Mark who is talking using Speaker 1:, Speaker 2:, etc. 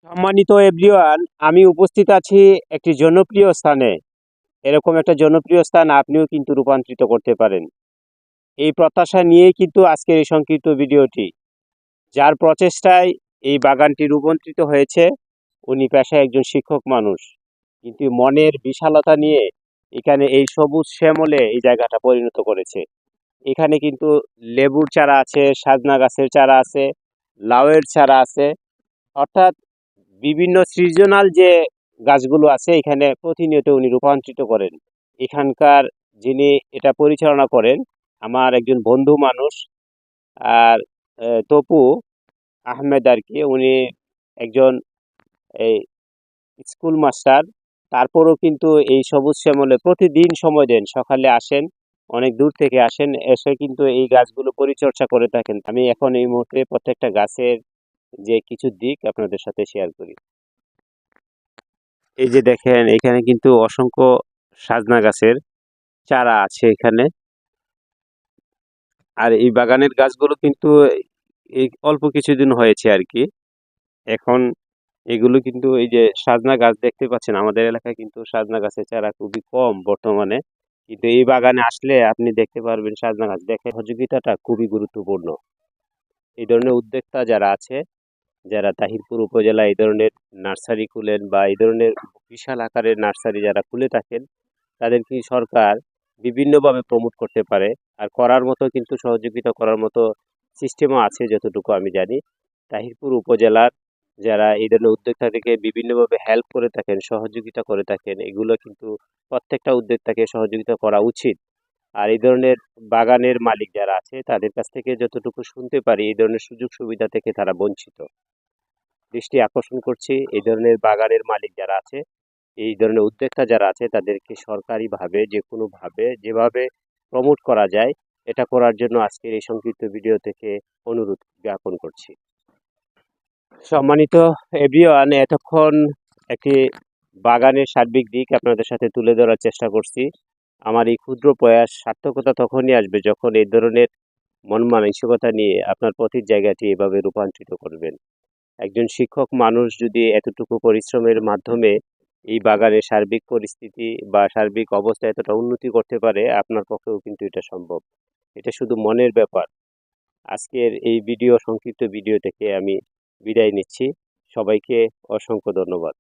Speaker 1: সম্মানিত এভরিওয়ান, আমি উপস্থিত আছি একটি জনপ্রিয় স্থানে। এরকম একটা জনপ্রিয় স্থান আপনিও কিন্তু রূপান্তরিত করতে পারেন। এই প্রত্যাশা নিয়েই কিন্তু আজকের এই সংক্ষিপ্ত ভিডিওটি। যার প্রচেষ্টায় এই বাগানটি রূপান্তরিত হয়েছে, উনি পেশায় একজন শিক্ষক মানুষ, কিন্তু মনের বিশালতা নিয়ে এখানে এই সবুজ শ্যামলে এই জায়গাটা পরিণত করেছে। এখানে কিন্তু লেবুর চারা আছে, সাজনা গাছের চারা আছে, লাউয়ের চারা আছে, অর্থাৎ বিভিন্ন সিজনাল যে গাছগুলো আছে এখানে প্রতিনিয়ত উনি রূপান্তরিত করেন। এখানকার যিনি এটা পরিচালনা করেন আমার একজন বন্ধু মানুষ, আর তপু আহমেদ আর কি। উনি একজন এই স্কুল মাস্টার। তারপরও কিন্তু এই সবুজ শ্যামলে প্রতিদিন সময় দেন, সকালে আসেন, অনেক দূর থেকে আসেন, এসে কিন্তু এই গাছগুলো পরিচর্যা করে থাকেন। আমি এখন এই মুহূর্তে প্রত্যেকটা গাছের যে কিছু দিক আপনাদের সাথে শেয়ার করি। এই যে দেখেন, এখানে কিন্তু অসংখ্য সাজনা গাছের চারা আছে এখানে। আর এই বাগানের গাছগুলো কিন্তু এই অল্প কিছুদিন হয়েছে আর কি। এখন এগুলো কিন্তু এই যে সাজনা গাছ দেখতে পাচ্ছেন, আমাদের এলাকায় কিন্তু সাজনা গাছের চারা খুবই কম বর্তমানে, কিন্তু এই বাগানে আসলে আপনি দেখতে পারবেন সাজনা গাছ। দেখে সহযোগিতাটা খুবই গুরুত্বপূর্ণ। এই ধরনের উদ্যোক্তা যারা আছে, যারা তাহিরপুর উপজেলায় এই ধরনের নার্সারি খুলেন বা এই ধরনের বিশাল আকারের নার্সারি যারা খুলে থাকেন, তাদেরকে সরকার বিভিন্নভাবে প্রমোট করতে পারে। আর করার মতো কিন্তু সহযোগিতা করার মতো সিস্টেমও আছে যতটুকু আমি জানি। তাহিরপুর উপজেলার যারা এই ধরনের উদ্যোক্তাদেরকে বিভিন্নভাবে হেল্প করে থাকেন, সহযোগিতা করে থাকেন, এগুলো কিন্তু প্রত্যেকটা উদ্যোক্তাকে সহযোগিতা করা উচিত। আর এই ধরনের বাগানের মালিক যারা আছে তাদের কাছ থেকে যতটুকু শুনতে পারি, এই ধরনের সুযোগ সুবিধা থেকে তারা বঞ্চিত। দৃষ্টি আকর্ষণ করছি, এই ধরনের বাগানের মালিক যারা আছে, এই ধরনের উদ্যোক্তা যারা আছে, তাদেরকে সরকারিভাবে যে কোনোভাবে যেভাবে প্রমোট করা যায় এটা করার জন্য আজকের এই সংক্ষিপ্ত ভিডিও থেকে অনুরোধ জ্ঞাপন করছি। সম্মানিত এভরিওয়ান, এতক্ষণ একটি বাগানের সার্বিক দিক আপনাদের সাথে তুলে ধরার চেষ্টা করছি। আমার এই ক্ষুদ্র প্রয়াস সার্থকতা তখনই আসবে যখন এই ধরনের মন মানসিকতা নিয়ে আপনার প্রতি জায়গাটি এভাবে রূপান্তরিত করবেন। একজন শিক্ষক মানুষ যদি এতটুকু পরিশ্রমের মাধ্যমে এই বাগানের সার্বিক পরিস্থিতি বা সার্বিক অবস্থা এতটা উন্নতি করতে পারে, আপনার পক্ষেও কিন্তু এটা সম্ভব। এটা শুধু মনের ব্যাপার। আজকের এই সংক্ষিপ্ত ভিডিও থেকে আমি বিদায় নিচ্ছি। সবাইকে অসংখ্য ধন্যবাদ।